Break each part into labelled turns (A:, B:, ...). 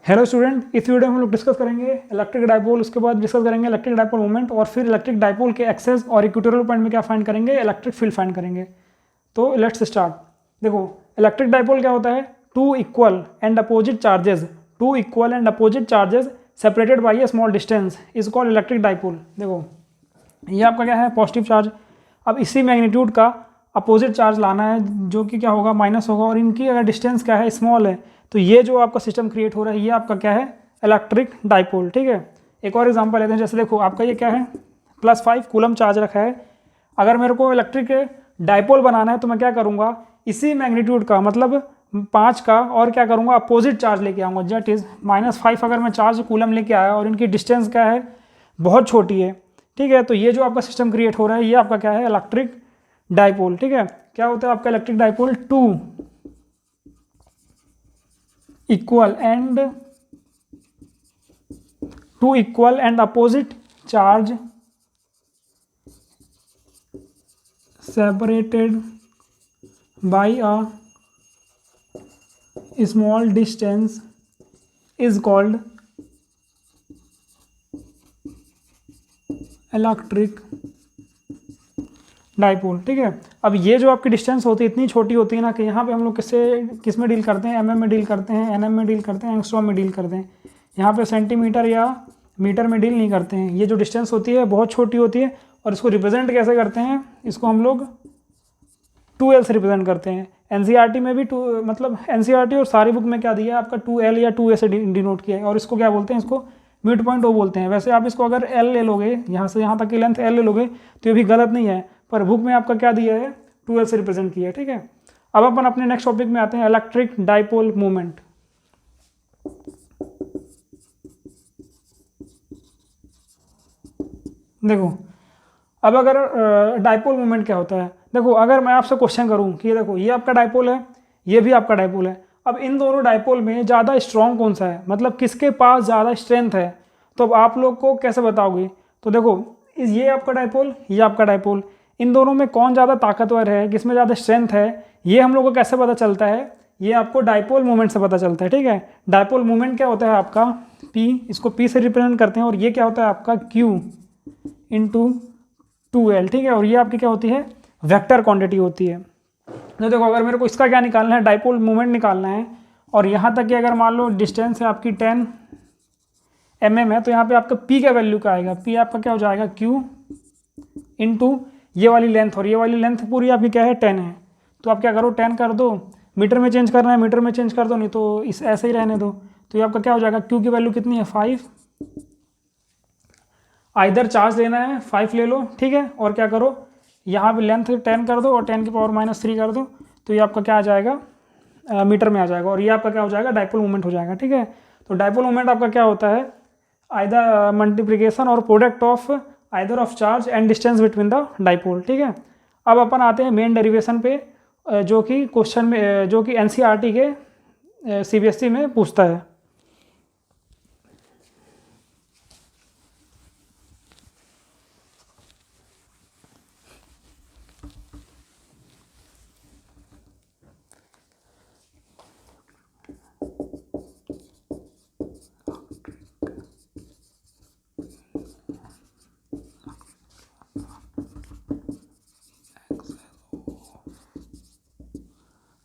A: Hello student, इस video में हम लोग डिस्कस करेंगे इलेक्ट्रिक डाइपोल, उसके बाद डिस्कस करेंगे इलेक्ट्रिक डाइपोल मोमेंट और फिर इलेक्ट्रिक डाइपोल के एक्सेस और इक्वेटोरियल पॉइंट में क्या फाइंड करेंगे, इलेक्ट्रिक फील्ड फाइंड करेंगे। तो लेट्स स्टार्ट। देखो, इलेक्ट्रिक डाइपोल क्या होता है? Two equal and opposite charges separated by a small distance is called electric dipole. देखो, ये आपका क्या है? Positive charge. अब इसी मैग्नीट्यूड का अपोजिट चार्ज लाना है जो कि क्या होगा? माइनस होगा। और इनकी अगर डिस्टेंस क्या है? स्मॉल है। तो ये जो आपका सिस्टम क्रिएट हो रहा है ये आपका क्या है? Electric dipole. ठीक है, एक और एग्जांपल लेते हैं। जैसे देखो, आपका ये क्या है? +5 कूलम चार्ज रखा है। अगर मेरे को इलेक्ट्रिक डाइपोल बनाना है तो मैं क्या करूँगा? इसी मैग्नीट्यूड का मतलब 5 का और क्या करूँगा? अपोजिट चार्ज लेके आऊँगा। दैट इज -5 अगर मैं चार्ज कूलम लेके आया और इनकी डिस्टेंस क्या है? बहुत छोटी है। ठीक है, तो ये जो आपका सिस्टम क्रिएट हो रहा है ये आपका क्या है? Electric dipole. ठीक है, क्या होता है आपका electric dipole? Two equal and opposite charge separated by a small distance is called electric dipole. ठीक है, अब ये जो आपकी डिस्टेंस होती है इतनी छोटी होती है ना कि यहाँ पे हम लोग किस में डील करते हैं? mm में डील करते हैं, nm में डील करते हैं, एंगस्ट्रॉम में डील करते हैं। यहाँ पे सेंटीमीटर या मीटर में डील नहीं करते हैं। ये जो डिस्टेंस होती है बहुत छोटी होती है। और इसको रिप्रेजेंट कैसे करते हैं? इसको हम लोग 2L से रिप्रेजेंट करते हैं। एनसीईआरटी में भी एनसीईआरटी और सारी बुक में क्या दिया है आपका? 2L या 2A से डिनोट किया है। और इसको क्या बोलते हैं? इसको मिड पॉइंट ओ बोलते हैं। वैसे आप इसको अगर L ले लोगे, यहाँ से यहाँ तक की लेंथ L ले लोगे तो ये भी गलत नहीं है, पर बुक में आपका क्या दिया है? 2L से रिप्रेजेंट किया है। ठीक है, अब अपन अपने नेक्स्ट टॉपिक में आते हैं, इलेक्ट्रिक डाइपोल मोमेंट। देखो, अब अगर डाइपोल मोमेंट क्या होता है? देखो, अगर मैं आपसे क्वेश्चन करूं कि देखो ये आपका डाइपोल है, ये भी आपका डाइपोल है, अब इन दोनों डाइपोल में ज़्यादा स्ट्रॉन्ग कौन सा है? मतलब किसके पास ज़्यादा स्ट्रेंथ है? तो अब आप लोग को कैसे बताओगे? तो देखो, ये आपका डाइपोल, ये आपका डाइपोल, इन दोनों में कौन ज़्यादा ताकतवर है, किसमें ज़्यादा स्ट्रेंथ है, ये हम लोग को कैसे पता चलता है? ये आपको डाइपोल मोमेंट से पता चलता है। ठीक है, डाइपोल मोमेंट क्या होता है आपका? P, इसको P से रिप्रेजेंट करते हैं। और ये क्या होता है आपका? Q × 2L। ठीक है, और ये आपकी क्या होती है? वेक्टर क्वांटिटी होती है। तो देखो, अगर मेरे को इसका क्या निकालना है? डाइपोल मोमेंट निकालना है। और यहाँ तक कि अगर मान लो डिस्टेंस है आपकी 10 mm है, तो यहाँ पे आपका P का वैल्यू क्या आएगा? P आपका क्या हो जाएगा? Q × ये वाली लेंथ, और ये वाली लेंथ पूरी आपकी क्या है? 10 है। तो आप क्या करो? 10 कर दो। मीटर में चेंज करना है, मीटर में चेंज कर दो, नहीं तो इस ऐसे ही रहने दो। तो ये आपका क्या हो जाएगा? Q की वैल्यू कितनी है? 5। आइदर चार्ज लेना है 5 ले लो। ठीक है, और क्या करो? यहाँ पे लेंथ 10 कर दो और 10 की पावर -3 कर दो। तो ये आपका क्या आ जाएगा? मीटर में आ जाएगा। और ये आपका क्या हो जाएगा? डाइपोल मोमेंट हो जाएगा। ठीक है, तो डाइपोल मोमेंट आपका क्या होता है? आइदर मल्टीप्लिकेशन और product of either of charge and distance between the dipole. ठीक है, अब अपन आते हैं मेन डेरिवेशन पे, जो कि क्वेश्चन में, जो कि एनसीईआरटी के सीबीएसई में पूछता है।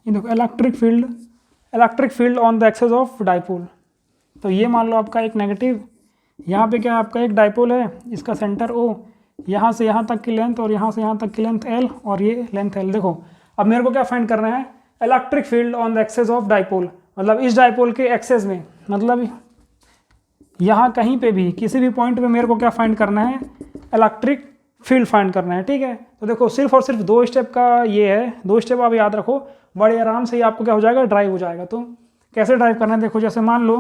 A: ये देखो, electric field on the axis of dipole. तो ये मान लो आपका एक नेगेटिव, यहाँ पे क्या आपका एक डाइपोल है, इसका सेंटर O, यहाँ से यहाँ तक की लेंथ और यहाँ से यहाँ तक की लेंथ L, और ये लेंथ L। देखो, अब मेरे को क्या फाइंड करना है? Electric field on the axis of dipole. मतलब इस डाइपोल के एक्सेस में, मतलब यहाँ कहीं पे भी किसी भी पॉइंट पे मेरे को क्या फाइंड करना है? इलेक्ट्रिक फील्ड फाइंड करना है। ठीक है, तो देखो सिर्फ और सिर्फ 2 स्टेप का ये है, 2 स्टेप आप याद रखो, बड़े आराम से ये आपको क्या हो जाएगा? ड्राइव हो जाएगा। तो कैसे ड्राइव करना है? देखो, जैसे मान लो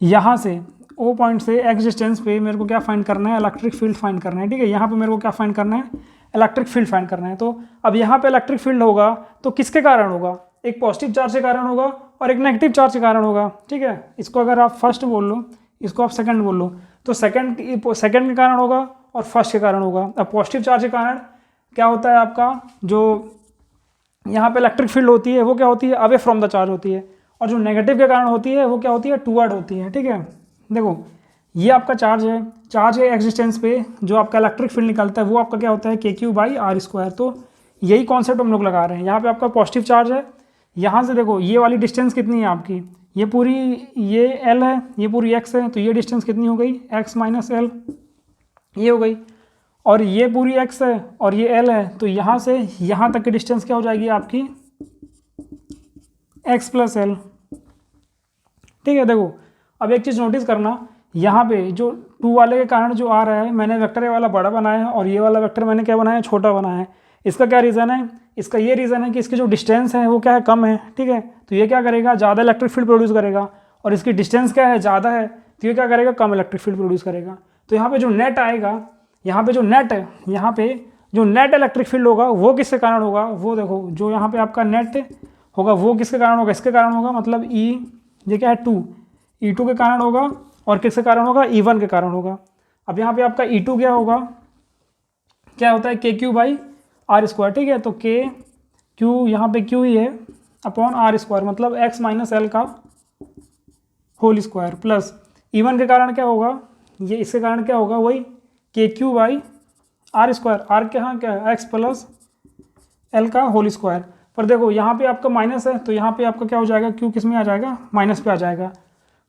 A: यहाँ से O पॉइंट से x डिस्टेंस पे मेरे को क्या फाइंड करना है? इलेक्ट्रिक फील्ड फाइंड करना है। ठीक है, यहाँ पे मेरे को क्या फाइंड करना है? इलेक्ट्रिक फील्ड फाइंड करना है। तो अब यहाँ पे इलेक्ट्रिक फील्ड होगा तो किसके कारण होगा? एक पॉजिटिव चार्ज के कारण होगा और एक नेगेटिव चार्ज के कारण होगा। ठीक है, इसको अगर आप फर्स्ट बोल लो, इसको आप सेकंड बोल लो, तो सेकंड के कारण होगा और फर्स्ट के कारण होगा। अब पॉजिटिव चार्ज के कारण क्या होता है आपका? जो यहाँ पे इलेक्ट्रिक फील्ड होती है वो क्या होती है? अवे फ्रॉम द चार्ज होती है। और जो नेगेटिव के कारण होती है वो क्या होती है, टूवर्ड होती है। ठीक है, देखो ये आपका चार्ज है, चार्ज के एक्स डिस्टेंस पे जो आपका इलेक्ट्रिक फील्ड निकलता है वो आपका क्या होता है, KQ/R²। तो यही कॉन्सेप्ट हम लोग लगा रहे हैं। यहाँ पे आपका पॉजिटिव चार्ज है, यहाँ से देखो ये वाली डिस्टेंस कितनी है आपकी, ये पूरी ये L है, ये पूरी x है, तो ये डिस्टेंस कितनी हो गई, x - L, ये हो गई। और ये पूरी x है और ये L है, तो यहाँ से यहाँ तक की डिस्टेंस क्या हो जाएगी आपकी, x + L। ठीक है, देखो अब एक चीज़ नोटिस करना, यहाँ पे जो 2 वाले के कारण जो आ रहा है, मैंने वेक्टर ये वाला बड़ा बनाया है और ये वाला वेक्टर मैंने क्या बनाया है, छोटा बनाया है। इसका क्या रीज़न है, इसका ये रीज़न है कि इसकी जो डिस्टेंस है वो क्या है, कम है। ठीक है, तो ये क्या करेगा, ज़्यादा इलेक्ट्रिक फील्ड प्रोड्यूस करेगा, और इसकी डिस्टेंस क्या है, ज़्यादा है, तो ये क्या करेगा, कम इलेक्ट्रिक फील्ड प्रोड्यूस करेगा। तो यहाँ पे जो नेट आएगा, यहाँ पे जो नेट है, यहाँ पे जो नेट इलेक्ट्रिक फील्ड होगा वो किसके कारण होगा, वो देखो जो यहाँ पे आपका नेट होगा वो किसके कारण होगा, इसके कारण होगा, मतलब ये क्या है 2, E2 के कारण होगा, और किसके कारण होगा, E1 के कारण होगा। अब यहाँ पे आपका E2 क्या होगा, क्या होता है, KQ/R²। ठीक है, तो Q यहाँ पे Q ही है अपॉन R², मतलब x - L का होल स्क्वायर, प्लस E1 के कारण क्या होगा, ये इसके कारण क्या होगा, वही KQ/R²। R के यहाँ क्या है, x + L का होल स्क्वायर। पर देखो यहाँ पे आपका माइनस है, तो यहाँ पे आपका क्या हो जाएगा, Q किस में आ जाएगा, माइनस पे आ जाएगा।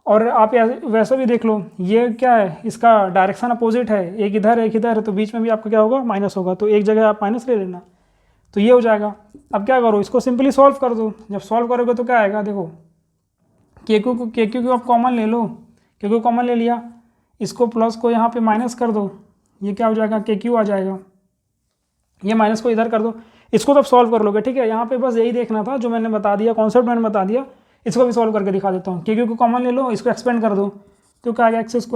A: और आप वैसे भी देख लो, ये क्या है, इसका डायरेक्शन अपोजिट है, एक इधर एक इधर है, तो बीच में भी आपका क्या होगा, माइनस होगा, तो एक जगह आप माइनस ले लेना, तो ये हो जाएगा। अब क्या करो, इसको सिंपली सॉल्व कर दो। जब सॉल्व करोगे तो क्या आएगा, देखो KQ को आप कॉमन ले लो, KQ कॉमन ले लिया, इसको प्लस को यहाँ पे माइनस कर दो, ये क्या हो जाएगा, KQ आ जाएगा, ये माइनस को इधर कर दो, इसको तब सॉल्व कर लोगे। ठीक है, यहाँ पे बस यही देखना था जो मैंने बता दिया, कॉन्सेप्ट मैंने बता दिया, इसको भी सॉल्व करके दिखा देता हूँ। KQ को कॉमन ले लो, इसको एक्सपेंड कर दो, तो क्या आ गया, x² +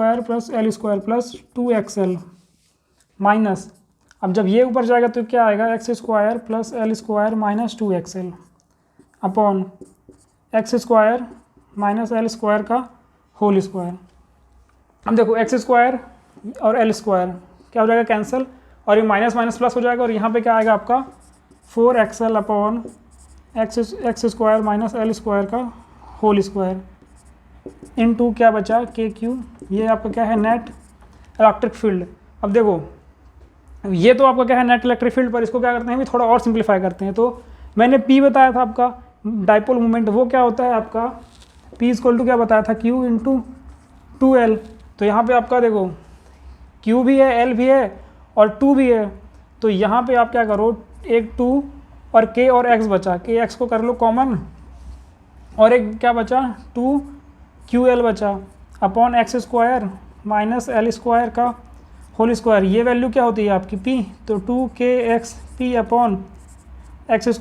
A: L² + 2xL माइनस, अब जब ये ऊपर जाएगा तो क्या आएगा, x² + L² - 2xL upon x² - L² का होल स्क्वायर। अब देखो x² और L² क्या हो जाएगा, कैंसिल, और ये माइनस माइनस प्लस हो जाएगा, और यहाँ पे क्या आएगा आपका 4xL अपॉन x² - L² का होल स्क्वायर इनटू क्या बचा, KQ। ये आपका क्या है, नेट इलेक्ट्रिक फील्ड। अब देखो ये तो आपका क्या है, नेट इलेक्ट्रिक फील्ड, पर इसको क्या करते हैं, भी थोड़ा और सिंप्लीफाई करते हैं। तो मैंने P बताया था आपका डाइपोल मोमेंट, वो क्या होता है आपका P = क्या बताया था, Q × 2L। तो यहाँ पे आपका देखो Q भी है, L भी है और 2 भी है, तो यहाँ पे आप क्या करो, एक 2 और K और X बचा, KX को कर लो कॉमन, और एक क्या बचा, 2QL बचा अपॉन x² - L² का होल स्क्वायर। ये वैल्यू क्या होती है आपकी P, तो 2KXP अपॉन x² -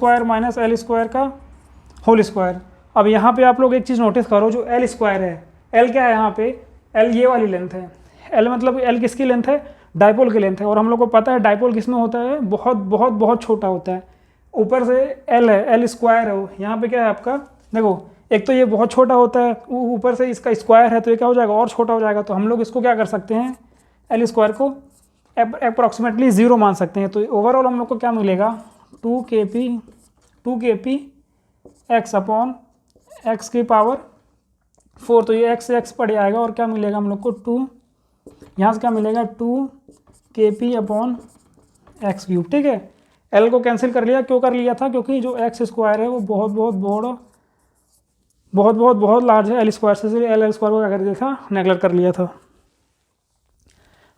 A: L² का होल स्क्वायर। अब यहाँ पे आप लोग एक चीज़ नोटिस करो, जो L² है, L क्या है यहाँ पे, L ये वाली लेंथ है, L मतलब L किसकी लेंथ है, डाइपोल की लेंथ है, और हम लोग को पता है डाइपोल किसमें होता है, बहुत बहुत बहुत छोटा होता है। ऊपर से L है, L² है, यहाँ पे क्या है आपका, देखो एक तो ये बहुत छोटा होता है, ऊपर से इसका स्क्वायर है, तो ये क्या हो जाएगा, और छोटा हो जाएगा। तो हम लोग इसको क्या कर सकते हैं, L² को अप्रॉक्सीमेटली 0 मान सकते हैं। तो ओवरऑल हम लोग को क्या मिलेगा, 2kp x अपॉन x की पावर 4, तो ये x से x पड़ जाएगा, और क्या मिलेगा हम लोग को 2, यहाँ से क्या मिलेगा 2kp अपॉन x³। ठीक है, L को कैंसिल कर लिया, क्यों कर लिया था, क्योंकि जो x² है वो बहुत बहुत लार्ज है L² से, इसलिए L² को क्या कर दिया था, नेगलेक्ट कर लिया था।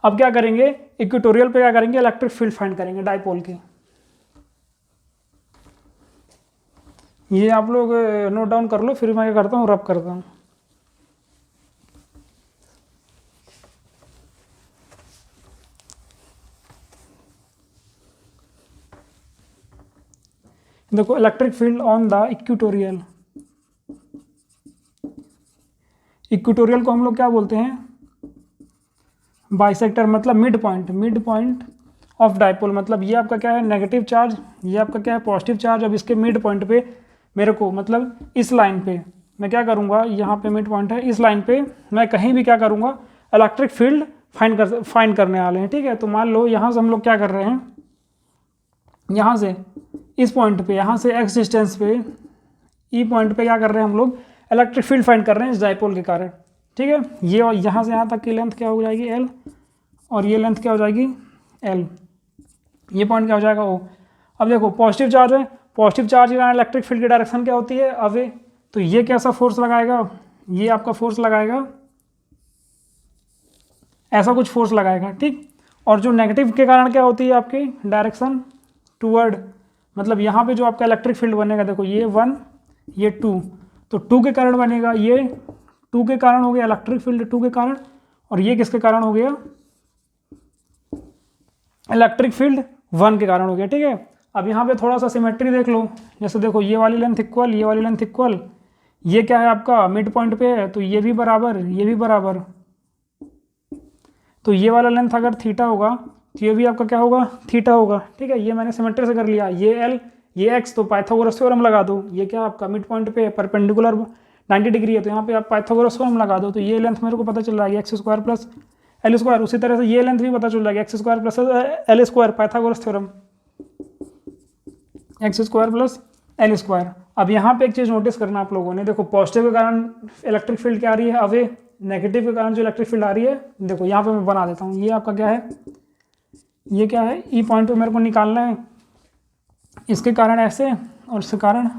A: अब क्या करेंगे, इक्वेटोरियल पे क्या करेंगे, इलेक्ट्रिक फील्ड फाइंड करेंगे डाइपोल की। ये आप लोग नोट डाउन कर लो, फिर मैं क्या करता हूँ, रब करता हूँ। देखो electric field on the equatorial, equatorial को हम लोग क्या बोलते हैं, बाइसेक्टर, मतलब मिड पॉइंट ऑफ डाइपोल। मतलब ये आपका क्या है, नेगेटिव चार्ज, ये आपका क्या है, पॉजिटिव चार्ज। अब इसके मिड पॉइंट पे मेरे को, मतलब इस लाइन पे मैं क्या करूँगा, यहाँ पे मिड पॉइंट है, इस लाइन पे मैं कहीं भी क्या करूँगा, इलेक्ट्रिक फील्ड फाइंड करने वाले हैं। ठीक है, तो मान लो यहाँ से हम लोग क्या कर रहे हैं, यहाँ से इस पॉइंट पे, यहाँ से x डिस्टेंस पे, ई पॉइंट पे क्या कर रहे हैं हम लोग, इलेक्ट्रिक फील्ड फाइंड कर रहे हैं इस डाइपोल के कारण, ठीक है। ये और यहाँ से यहाँ तक की लेंथ क्या हो जाएगी L, और ये लेंथ क्या हो जाएगी L, ये पॉइंट क्या हो जाएगा O। अब देखो पॉजिटिव चार्ज है, पॉजिटिव चार्ज के कारण इलेक्ट्रिक फील्ड की डायरेक्शन क्या होती है अवे, तो ये कैसा फोर्स लगाएगा, ये आपका फोर्स लगाएगा, ऐसा कुछ फोर्स लगाएगा, ठीक। और जो नेगेटिव के कारण क्या होती है आपकी डायरेक्शन टूवर्ड, मतलब यहाँ पे जो आपका इलेक्ट्रिक फील्ड बनेगा, देखो ये 1 ये 2, तो 2 के कारण बनेगा, ये 2 के कारण हो गया इलेक्ट्रिक फील्ड 2 के कारण, और ये किसके कारण हो गया इलेक्ट्रिक फील्ड 1 के कारण हो गया, ठीक है। अब यहाँ पे थोड़ा सा सिमेट्री देख लो, जैसे देखो ये वाली लेंथ इक्वल, ये वाली लेंथ इक्वल, ये क्या है आपका मिड पॉइंट पे है, तो ये भी बराबर, ये भी बराबर, तो ये वाला लेंथ अगर थीटा होगा तो ये भी आपका क्या होगा थीटा होगा, ठीक है। ये मैंने सिमेट्री से कर लिया, ये L ये X, तो पाइथागोरस थ्योरम लगा दो, ये क्या आपका मिड पॉइंट पे परपेंडिकुलर 90 डिग्री है, तो यहाँ पे आप पाइथागोरस थ्योरम लगा दो, तो ये लेंथ मेरे को पता चल जाएगी x square plus L square. उसी तरह से ये लेंथ भी पता चल जाएगी x square plus L square, Pythagoras theorem, x square plus L square. अब यहाँ पे एक चीज़ नोटिस करना आप लोगों ने, देखो पॉजिटिव के कारण इलेक्ट्रिक फील्ड क्या आ रही है अवे, नेगेटिव के कारण जो इलेक्ट्रिक फील्ड आ रही है, देखो यहाँ पे मैं बना देता हूँ, ये आपका क्या है, ये क्या है ई पॉइंट पे मेरे को निकालना है, इसके कारण ऐसे और इसके कारण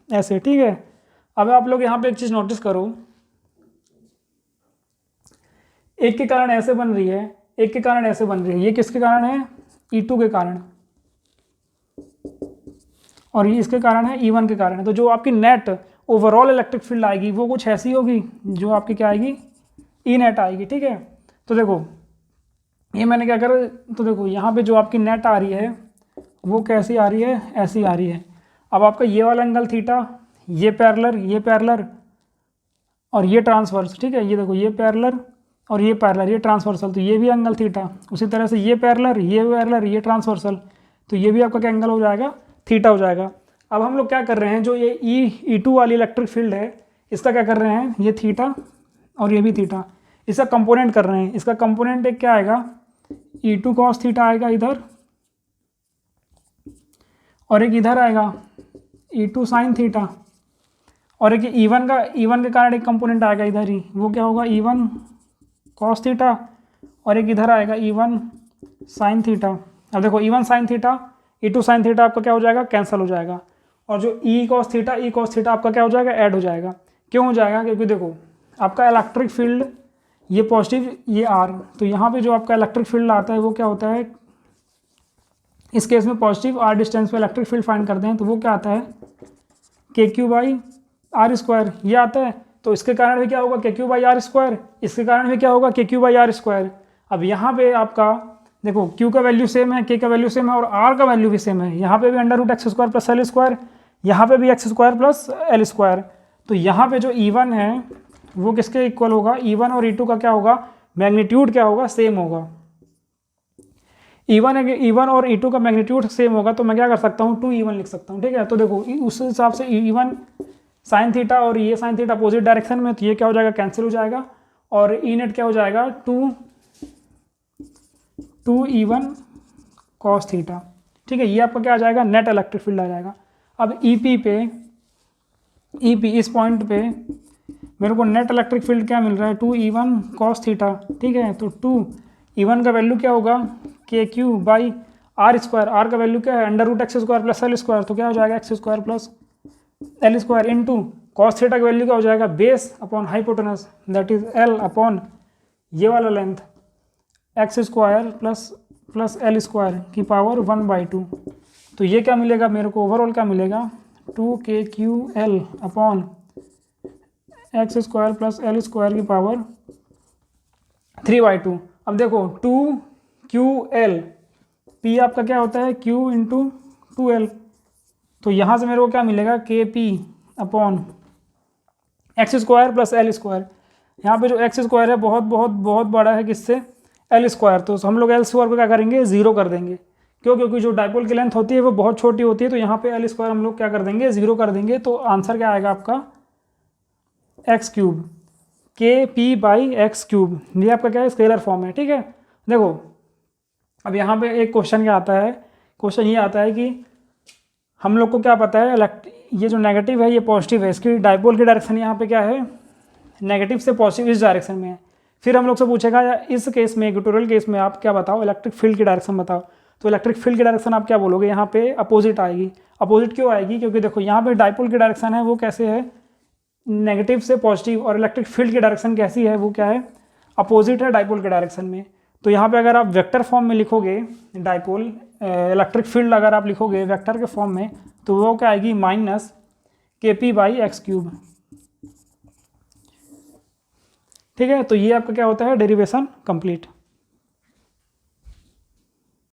A: ऐसे, ठीक है। अब आप लोग यहाँ पे एक चीज़ नोटिस करो, एक के कारण ऐसे बन रही है, एक के कारण ऐसे बन रही है, ये किसके कारण है E2 के कारण, और ये इसके कारण है E1 के कारण है। तो जो आपकी नेट ओवरऑल इलेक्ट्रिक फील्ड आएगी वो कुछ ऐसी होगी जो आपकी क्या आएगी ई नेट आएगी, ठीक है। तो देखो ये मैंने क्या करा, तो देखो यहाँ पे जो आपकी नेट आ रही है वो कैसी आ रही है, ऐसी आ रही है। अब आपका ये वाला एंगल थीटा, ये पैरेलल और ये ट्रांसवर्स, ठीक है। ये देखो ये पैरेलल और ये पैरेलल, ये ट्रांसवर्सल, तो ये भी एंगल थीटा। उसी तरह से ये पैरेलल ये ट्रांसवर्सल, तो ये भी आपका क्या एंगल हो जाएगा थीटा हो जाएगा। अब हम लोग क्या कर रहे हैं, जो ये E2 वाली इलेक्ट्रिक फील्ड है इसका क्या कर रहे हैं, ये थीटा और ये भी थीटा, इसका कंपोनेंट कर रहे हैं। इसका कंपोनेंट एक क्या आएगा E2 cos थीटा आएगा इधर, और एक इधर आएगा E2 sin थीटा, और एक E1 के कारण एक कंपोनेंट आएगा इधर ही, वो क्या होगा E1 cos थीटा, और एक इधर आएगा E1 sin थीटा। अब देखो E1 sin theta E2 sin theta आपका क्या हो जाएगा कैंसिल हो जाएगा, और जो E cos थीटा आपका क्या हो जाएगा ऐड हो जाएगा। क्यों हो जाएगा, क्योंकि देखो आपका इलेक्ट्रिक फील्ड ये पॉजिटिव ये R, तो यहाँ पे जो आपका इलेक्ट्रिक फील्ड आता है वो क्या होता है, इस केस में पॉजिटिव R डिस्टेंस पे इलेक्ट्रिक फील्ड फाइंड करते हैं, तो वो क्या आता है KQ/R², ये आता है। तो इसके कारण भी क्या होगा KQ/R², इसके कारण भी क्या होगा KQ/R²। अब यहाँ पे आपका देखो Q का वैल्यू सेम है, K का वैल्यू सेम है, और R का वैल्यू भी सेम है। यहाँ पे भी √x² + L², यहाँ पे भी x² + L²। तो यहाँ पे जो E1 है वो किसके इक्वल होगा, E1 और E2 का क्या होगा मैग्नीट्यूड क्या होगा सेम होगा। E1 और E2 का मैग्नीट्यूड सेम होगा, तो मैं क्या कर सकता हूँ 2E1 लिख सकता हूँ, ठीक है। तो देखो उस हिसाब से E1 sin थीटा और ये sin थीटा अपोजिट डायरेक्शन में, तो ये क्या हो जाएगा कैंसिल हो जाएगा, और E नेट क्या हो जाएगा 2E1 cos थीटा, ठीक है। ये आपका क्या आ जाएगा नेट इलेक्ट्रिक फील्ड आ जाएगा। अब EP इस पॉइंट पे मेरे को नेट इलेक्ट्रिक फील्ड क्या मिल रहा है 2E1 cos थीटा, ठीक है। तो 2E1 का वैल्यू क्या होगा KQ/R², R का वैल्यू क्या है √x² + L², तो क्या हो जाएगा x² + L² into cos theta का वैल्यू क्या हो जाएगा base upon hypotenuse, that is L upon ये वाला लेंथ x² + L² की पावर 1/2। तो ये क्या मिलेगा मेरे को ओवरऑल क्या मिलेगा 2KQL अपॉन x² + L² की पावर 3/2। अब देखो 2QL, P आपका क्या होता है Q × 2L, तो यहाँ से मेरे को क्या मिलेगा KP अपॉन x² + L²। यहाँ पे जो x² है बहुत बड़ा है किससे L², तो हम लोग L² को क्या करेंगे 0 कर देंगे। क्यों, क्योंकि जो डाइपोल की लेंथ होती है वो बहुत छोटी होती है, तो यहाँ पे L² हम लोग क्या कर देंगे 0 कर देंगे। तो आंसर क्या आएगा आपका x³ KP/x³, ये आपका क्या है स्केलर फॉर्म है, ठीक है। देखो अब यहाँ पे एक क्वेश्चन क्या आता है, क्वेश्चन ये आता है कि हम लोग को क्या पता है ये जो नेगेटिव है ये पॉजिटिव है, इसकी डाइपोल की डायरेक्शन यहाँ पे क्या है, नेगेटिव से पॉजिटिव इस डायरेक्शन में है। फिर हम लोग से पूछेगा या इस केस में इक्वेटोरियल केस में आप क्या बताओ, इलेक्ट्रिक फील्ड की डायरेक्शन बताओ। तो इलेक्ट्रिक फील्ड की डायरेक्शन आप क्या बोलोगे, यहाँ पे अपोजिट आएगी। अपोजिट क्यों आएगी, क्योंकि देखो यहाँ पे डाइपोल की डायरेक्शन है वो कैसे है, नेगेटिव से पॉजिटिव, और इलेक्ट्रिक फील्ड की डायरेक्शन कैसी है, वो क्या है, अपोजिट है डाइपोल के डायरेक्शन में। तो यहाँ पे अगर आप वेक्टर फॉर्म में लिखोगे डाइपोल इलेक्ट्रिक फील्ड अगर आप लिखोगे वेक्टर के फॉर्म में, तो वो क्या आएगी, माइनस KP/x³। ठीक है, तो ये आपका क्या होता है, डेरिवेशन कंप्लीट।